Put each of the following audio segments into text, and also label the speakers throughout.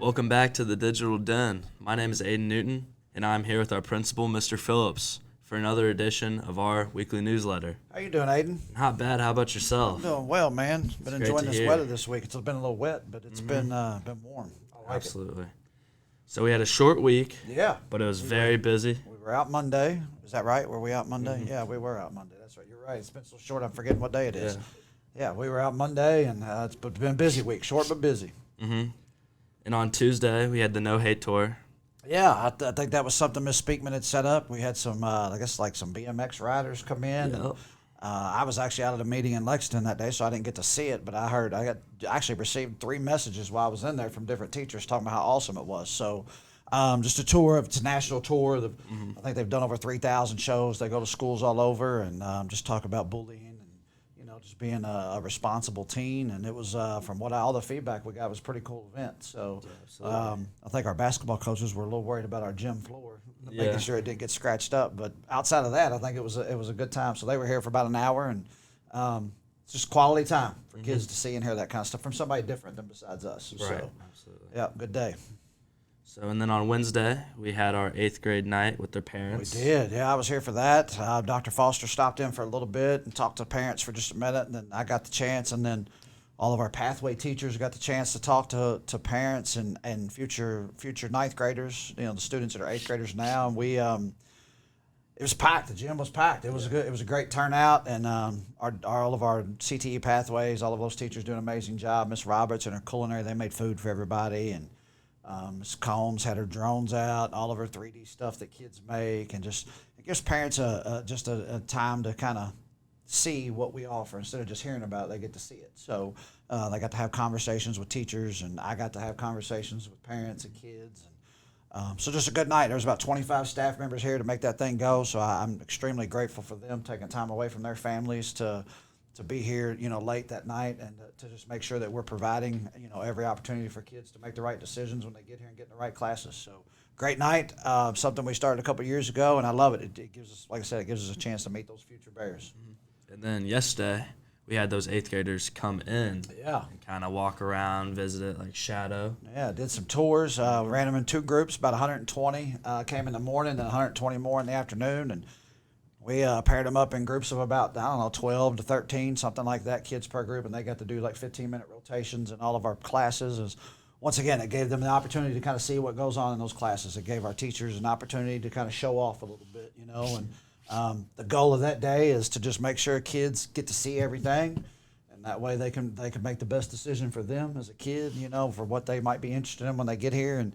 Speaker 1: Welcome back to the Digital Den. My name is Aydan Newton, and I'm here with our principal, Mr. Phillips, for another edition of our weekly newsletter.
Speaker 2: How you doing, Aydan?
Speaker 1: Not bad. How about yourself?
Speaker 2: I'm doing well, man. Been
Speaker 1: great
Speaker 2: enjoying
Speaker 1: to
Speaker 2: this
Speaker 1: hear.
Speaker 2: weather this week. It's been a little wet, but it's been warm. I like
Speaker 1: Absolutely. So we had a short week,
Speaker 2: it. Yeah.
Speaker 1: but it was very busy.
Speaker 2: We were out Monday. Is that right? Were we out Monday? Yeah, we were out Monday. That's right. You're right. It's been so short. I'm forgetting what day it is. Yeah, we were out Monday, and it's been a busy week. Short but busy.
Speaker 1: And on Tuesday, we had the No Hate Tour.
Speaker 2: Yeah, I think that was something Miss Speakman had set up. We had some, I guess, like some BMX riders come in.
Speaker 1: Yep.
Speaker 2: And, I was actually out at a meeting in Lexington that day, so I didn't get to see it. But I actually received 3 messages while I was in there from different teachers talking about how awesome it was. So, just a tour. It's a national tour. I think they've done over 3,000 shows. They go to schools all over and just talk about bullying and just being a responsible teen. And it was from all the feedback we got was a pretty cool event. So I think our basketball coaches were a little worried about our gym floor, making sure it didn't get scratched up. But outside of that, I think it was a good time. So they were here for about an hour, and it's just quality time for kids to see and hear that kind of stuff from somebody different than besides us.
Speaker 1: Right.
Speaker 2: So,
Speaker 1: Absolutely.
Speaker 2: yeah, good day.
Speaker 1: So, and then on Wednesday, we had our 8th grade night with their
Speaker 2: We
Speaker 1: parents.
Speaker 2: did. Yeah, I was here for that. Dr. Foster stopped in for a little bit and talked to parents for just a minute, and then I got the chance, and then all of our pathway teachers got the chance to talk to parents and future 9th graders, the students that are 8th graders now. And we it was packed. The gym was packed. It was a great turnout, and all of our CTE pathways, all of those teachers do an amazing job. Miss Roberts and her culinary, they made food for everybody, and Ms. Combs had her drones out, all of her 3D stuff that kids make, and it gives parents a time to kind of see what we offer instead of just hearing about it. They get to see it. So they got to have conversations with teachers, and I got to have conversations with parents and kids. And so just a good night. There was about 25 staff members here to make that thing go. So I'm extremely grateful for them taking time away from their families to be here, late that night, and to just make sure that we're providing, every opportunity for kids to make the right decisions when they get here and get in the right classes. So great night. Something we started a couple of years ago, and I love it. It gives us, like I said, it gives us a chance to meet those future bears.
Speaker 1: And then yesterday, we had those 8th graders come in and kind of walk around, visit it, like shadow.
Speaker 2: Yeah, did some tours, ran them in 2 groups, about 120 came in the morning, and 120 more in the afternoon, and we paired them up in groups of about, 12 to 13, something like that, kids per group, and they got to do like 15-minute rotations in all of our classes. Once again, it gave them the opportunity to kind of see what goes on in those classes. It gave our teachers an opportunity to kind of show off a little bit, and the goal of that day is to just make sure kids get to see everything, and that way they can make the best decision for them as a kid, for what they might be interested in when they get here. And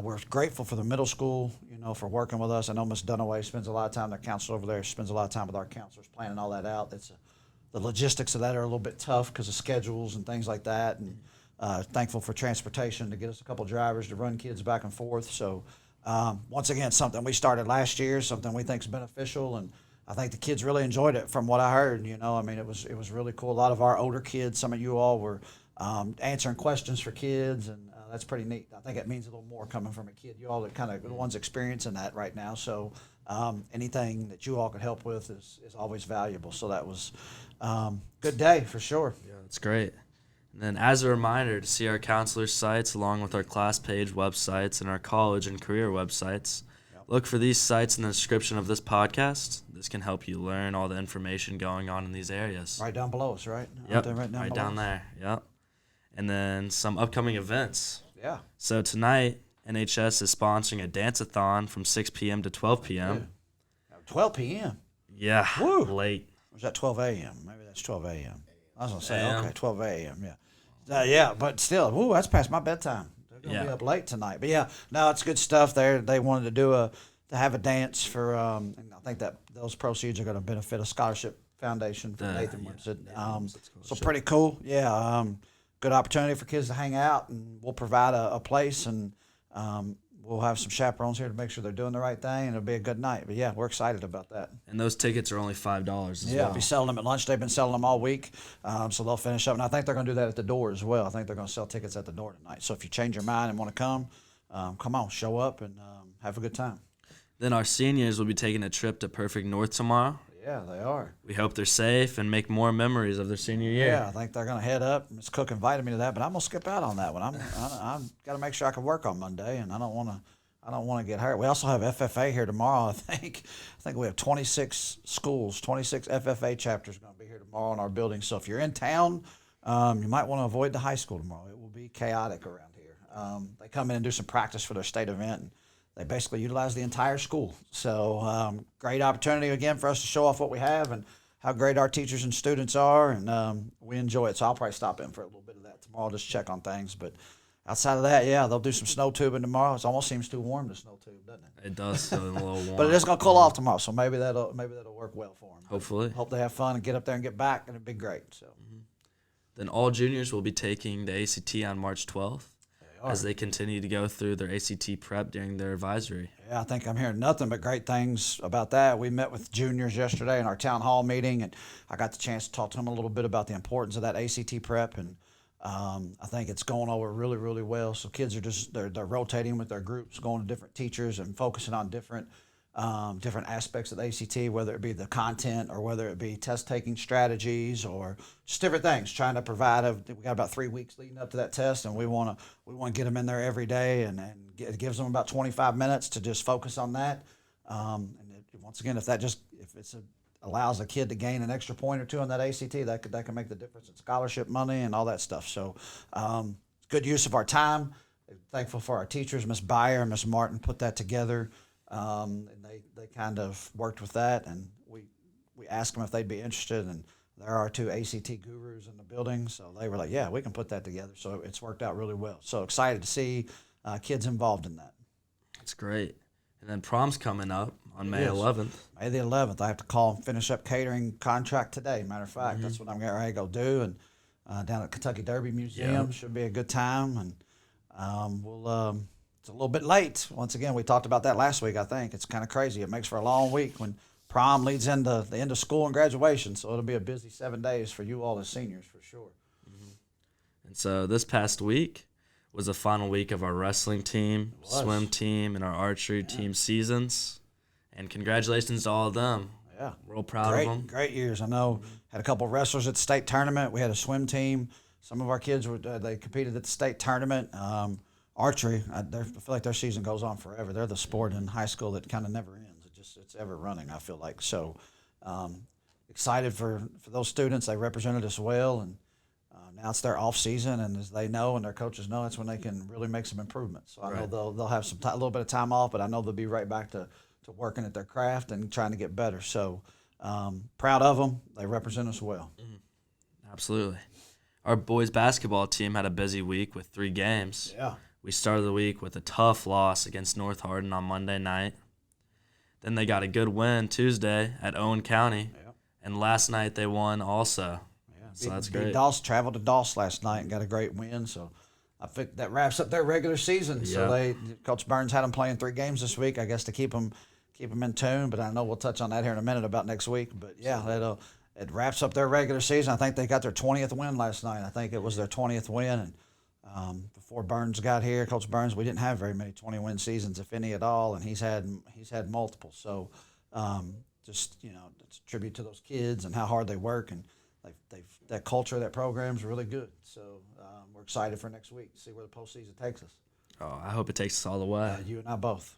Speaker 2: we're grateful for the middle school, for working with us. I know Ms. Dunaway spends a lot of time, their counselor over there spends a lot of time with our counselors planning all that out. The logistics of that are a little bit tough because of schedules and things like that. And thankful for transportation to get us a couple drivers to run kids back and forth. So once again, something we started last year, something we think is beneficial, and I think the kids really enjoyed it from what I heard. It was really cool. A lot of our older kids, some of you all were answering questions for kids, and that's pretty neat. I think it means a little more coming from a kid. You all are kind of the ones experiencing that right now. So anything that you all could help with is always valuable. So that was good day for sure.
Speaker 1: Yeah, that's great. And then as a reminder to see our counselors' sites along with our class page websites and our college and career websites, look for these sites in the description of this podcast. This can help you learn all the information going on in these areas.
Speaker 2: Right down below us, right?
Speaker 1: Yep,
Speaker 2: Right
Speaker 1: down there. Yep. And then some upcoming events.
Speaker 2: Yeah.
Speaker 1: So tonight, NHS is sponsoring a dance-a-thon from 6 p.m. to 12 p.m.
Speaker 2: Yeah. 12 p.m.
Speaker 1: Yeah,
Speaker 2: Woo.
Speaker 1: late.
Speaker 2: Or was that 12 a.m.? Maybe that's 12 a.m. I was going to say,
Speaker 1: A.M.
Speaker 2: okay, 12 a.m., yeah. Yeah, but still, that's past my bedtime. They're going to be up late tonight. But, yeah, no, it's good stuff there. They wanted to have a dance for, and I think that those proceeds are going to benefit a scholarship foundation for Nathan Winston. So pretty cool. Yeah, good opportunity for kids to hang out, and we'll provide a place, and we'll have some chaperones here to make sure they're doing the right thing, and it'll be a good night. But, yeah, we're excited about that.
Speaker 1: And those tickets are only $5 as well.
Speaker 2: Yeah, be selling them at lunch. They've been selling them all week, so they'll finish up. And I think they're going to do that at the door as well. I think they're going to sell tickets at the door tonight. So if you change your mind and want to come on, show up and have a good time.
Speaker 1: Then our seniors will be taking a trip to Perfect North tomorrow.
Speaker 2: Yeah, they are.
Speaker 1: We hope they're safe and make more memories of their senior year.
Speaker 2: Yeah, I think they're going to head up. Miss Cook invited me to that, but I'm going to skip out on that one. I'm got to make sure I can work on Monday, and I don't want to get hurt. We also have FFA here tomorrow. I think we have 26 schools, 26 FFA chapters going to be here tomorrow in our building. So if you're in town, you might want to avoid the high school tomorrow. It will be chaotic around here. They come in and do some practice for their state event, and they basically utilize the entire school. So great opportunity again for us to show off what we have and how great our teachers and students are, and we enjoy it. So I'll probably stop in for a little bit of that tomorrow, just check on things. But outside of that, yeah, they'll do some snow tubing tomorrow. It almost seems too warm to snow tube, doesn't it?
Speaker 1: It does still a little warm.
Speaker 2: But it is going to cool off tomorrow, so maybe that'll work well for them.
Speaker 1: Hopefully.
Speaker 2: Hope they have fun and get up there and get back, and it'd be great. So.
Speaker 1: Then all juniors will be taking the ACT on March 12th. As they continue to go through their ACT prep during their advisory.
Speaker 2: Yeah, I think I'm hearing nothing but great things about that. We met with juniors yesterday in our town hall meeting, and I got the chance to talk to them a little bit about the importance of that ACT prep, and I think it's going over really, really well. So kids are they're rotating with their groups, going to different teachers and focusing on different aspects of the ACT, whether it be the content or whether it be test-taking strategies or just different things, trying to provide. We got about 3 weeks leading up to that test, and we want to get them in there every day, and it gives them about 25 minutes to just focus on that. Once again, if it allows a kid to gain an extra point or two on that ACT, that can make the difference in scholarship money and all that stuff. So good use of our time. Thankful for our teachers, Miss Byer and Miss Martin put that together. And they kind of worked with that, and we asked them if they'd be interested, and there are 2 ACT gurus in the building, so they were like, yeah, we can put that together. So it's worked out really well. So excited to see kids involved in that.
Speaker 1: That's great. And then prom's coming up on May 11th.
Speaker 2: May the 11th. I have to call and finish up catering contract today. Matter of fact, that's what I'm getting ready to go do, and down at Kentucky Derby Museum. Should be a good time, and we'll it's a little bit late. Once again, we talked about that last week, I think. It's kind of crazy. It makes for a long week when prom leads into the end of school and graduation. So it'll be a busy 7 days for you all as seniors for sure.
Speaker 1: And so this past week was the final week of our wrestling team, swim team, and our archery team seasons. And congratulations to all of them.
Speaker 2: Yeah.
Speaker 1: We're all proud of them.
Speaker 2: Great years. I know had a couple of wrestlers at the state tournament. We had a swim team. Some of our kids, they competed at the state tournament. Archery, I feel like their season goes on forever. They're the sport in high school that kind of never ends. It's ever running, I feel like. So excited for those students. They represented us well, and now it's their off season, and as they know and their coaches know, that's when they can really make some improvements. So I know they'll have a little bit of time off, but I know they'll be right back to working at their craft and trying to get better. So proud of them. They represent us well.
Speaker 1: Absolutely. Our boys basketball team had a busy week with 3 games.
Speaker 2: Yeah.
Speaker 1: We started the week with a tough loss against North Hardin on Monday night. Then they got a good win Tuesday at Owen County.
Speaker 2: Yeah.
Speaker 1: And last night they won also.
Speaker 2: Yeah.
Speaker 1: So that's great.
Speaker 2: Dawes traveled to Dawes last night and got a great win. So I think that wraps up their regular season. So Coach Burns had them playing 3 games this week, I guess, to keep them in tune. But I know we'll touch on that here in a minute about next week. But yeah, it wraps up their regular season. I think they got their 20th win last night. I think it was their 20th win. And before Burns got here, Coach Burns, we didn't have very many 20-win seasons, if any at all, and he's had multiple. So it's a tribute to those kids and how hard they work, and that culture of that program is really good. So we're excited for next week to see where the postseason takes us.
Speaker 1: Oh, I hope it takes us all the way.
Speaker 2: You and I both.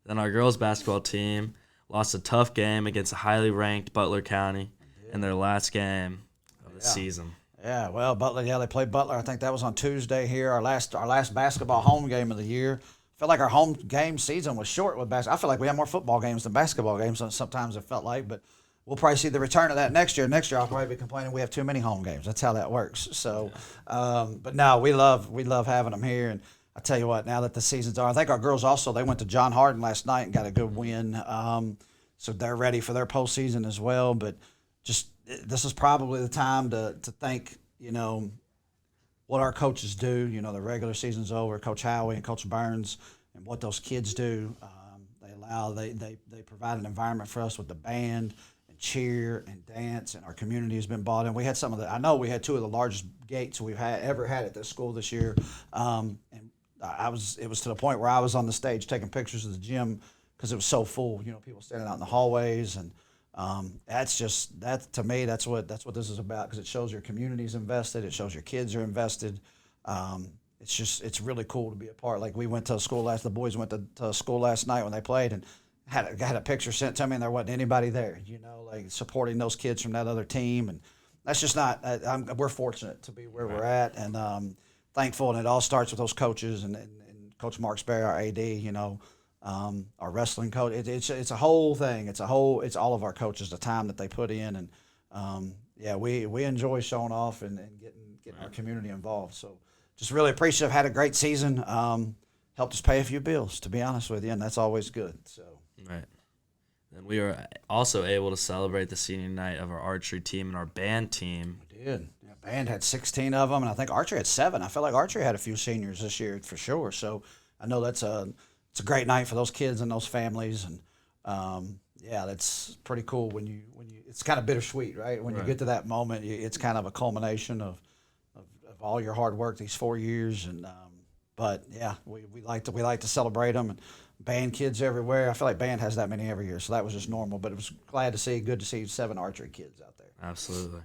Speaker 1: Then our girls basketball team lost a tough game against a highly ranked Butler County in their last game of the season.
Speaker 2: Yeah, well, Butler, they played Butler. I think that was on Tuesday here, our last basketball home game of the year. I feel like our home game season was short with basketball. I feel like we had more football games than basketball games sometimes it felt like, but we'll probably see the return of that next year. Next year I'll probably be complaining we have too many home games. That's how that works. So, but no, we love having them here. And I tell you what, now that the season's on, I think our girls also, they went to John Hardin last night and got a good win. So they're ready for their postseason as well. But just this is probably the time to thank, what our coaches do. The regular season's over. Coach Howie and Coach Burns and what those kids do. They provide an environment for us with the band and cheer and dance, and our community has been bought in. We had I know we had 2 of the largest gates we've ever had at this school this year. And it was to the point where I was on the stage taking pictures of the gym because it was so full. People standing out in the hallways, and That to me, that's what this is about, because it shows your community's invested. It shows your kids are invested. It's really cool to be a part. Like, we went to school the boys went to school last night when they played, and had a picture sent to me, and there wasn't anybody there, like supporting those kids from that other team. And that's just not, we're fortunate to be where we're at, and thankful. And it all starts with those coaches and Coach Mark Sperry, our AD, our wrestling coach. It's a whole thing. It's all of our coaches, the time that they put in. And we enjoy showing off and getting our community involved. So just really appreciative. Had a great season. Helped us pay a few bills, to be honest with you, and that's always good. So.
Speaker 1: Right. And we were also able to celebrate the senior night of our archery team and our band team.
Speaker 2: We did. Yeah, band had 16 of them, and I think archery had 7. I feel like archery had a few seniors this year for sure. So I know it's a great night for those kids and those families, and that's pretty cool when you it's kind of bittersweet, right? When you get to that moment, it's kind of a culmination of all your hard work these 4 years, and but yeah, we like to celebrate them. And band kids everywhere. I feel like band has that many every year, so that was just normal. But it was good to see 7 archery kids out there.
Speaker 1: Absolutely.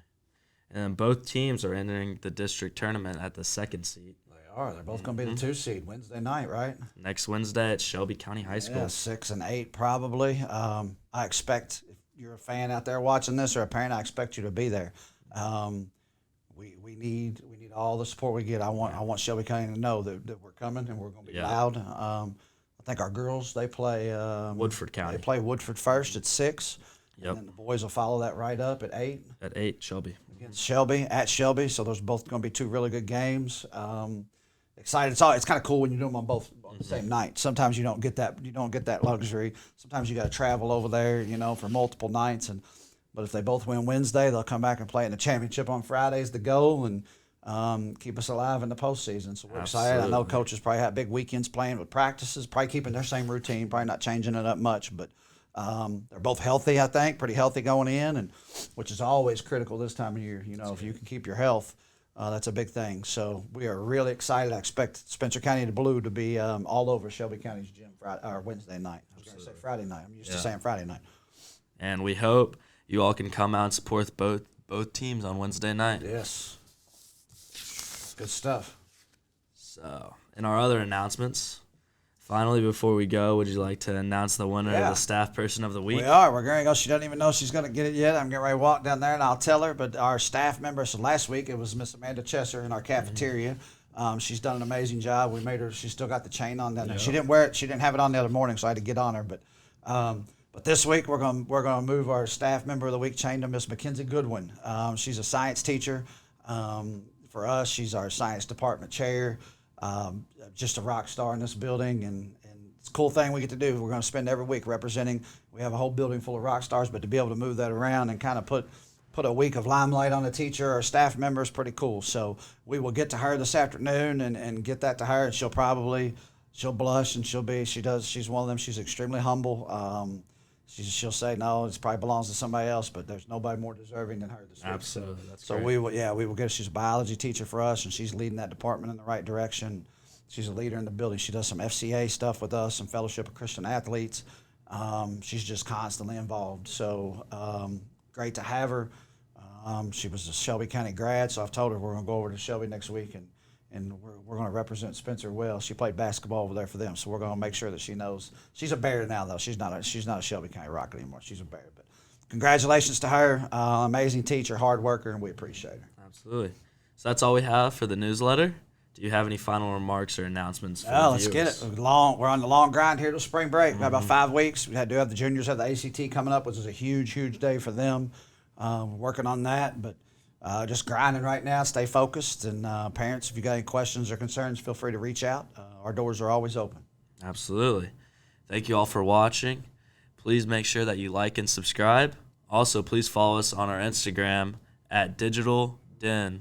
Speaker 1: And both teams are entering the district tournament at the 2d seed.
Speaker 2: They are. They're both going to be the 2 seed Wednesday night, right?
Speaker 1: Next Wednesday at Shelby County High School.
Speaker 2: Yeah, 6 and 8 probably. I expect, if you're a fan out there watching this or a parent, I expect you to be there. We need all the support we get. I want Shelby County to know that we're coming and we're going to be loud. I think our girls, they play
Speaker 1: Woodford County.
Speaker 2: They play Woodford first at 6.
Speaker 1: Yep.
Speaker 2: And then the boys will follow that right up at 8.
Speaker 1: At 8, Shelby.
Speaker 2: Against Shelby, at Shelby. So those are both going to be 2 really good games. Excited. It's kind of cool when you do them on both on the same night. Sometimes you don't get that luxury. Sometimes you got to travel over there, for multiple nights. But if they both win Wednesday, they'll come back and play in the championship on Fridays, the goal, and keep us alive in the postseason. So we're excited. I know coaches probably have big weekends playing with practices, probably keeping their same routine, probably not changing it up much. But they're both healthy, I think, pretty healthy going in, and which is always critical this time of year. If you can keep your health, that's a big thing. So we are really excited. I expect Spencer County the Blue to be all over Shelby County's gym Wednesday night. I was going to say Friday night. I'm used to saying Friday night.
Speaker 1: And we hope you all can come out and support both teams on Wednesday night.
Speaker 2: Yes. Good stuff.
Speaker 1: So, in our other announcements, finally, before we go, would you like to announce the winner of the Staff Person of the Week?
Speaker 2: We are. We're going to go. She doesn't even know she's going to get it yet. I'm getting ready to walk down there, and I'll tell her. But our staff member, so last week it was Miss Amanda Chesser in our cafeteria. She's done an amazing job. We made her. She still got the chain on down there. She didn't wear it. She didn't have it on the other morning, so I had to get on her. But this week we're going to move our Staff Member of the Week chain to Miss Mackenzie Goodwin. She's a science teacher. For us, she's our science department chair. Just a rock star in this building, and it's a cool thing we get to do. We're going to spend every week representing. We have a whole building full of rock stars, but to be able to move that around and kind of put a week of limelight on a teacher or a staff member is pretty cool. So we will get to her this afternoon and get that to her, and she'll blush, and she's one of them. She's extremely humble. She'll say no, it probably belongs to somebody else, but there's nobody more deserving than her this week.
Speaker 1: Absolutely.
Speaker 2: So we will get her. She's a biology teacher for us, and she's leading that department in the right direction. She's a leader in the building. She does some FCA stuff with us, some Fellowship of Christian Athletes. She's just constantly involved. So great to have her. She was a Shelby County grad, so I've told her we're going to go over to Shelby next week, and we're going to represent Spencer well. She played basketball over there for them, so we're going to make sure that she knows. She's a Bear now, though. She's not a Shelby County Rocket anymore. She's a Bear. But congratulations to her. Amazing teacher, hard worker, and we appreciate her.
Speaker 1: Absolutely. So that's all we have for the newsletter. Do you have any final remarks or announcements for the
Speaker 2: let's
Speaker 1: viewers?
Speaker 2: get it. We're on the long grind here till spring break. We've got about 5 weeks. We do have the juniors have the ACT coming up, which is a huge, huge day for them. We're working on that, but just grinding right now. Stay focused, and parents, if you got any questions or concerns, feel free to reach out. Our doors are always open.
Speaker 1: Absolutely. Thank you all for watching. Please make sure that you like and subscribe. Also, please follow us on our Instagram at digitalden.sch.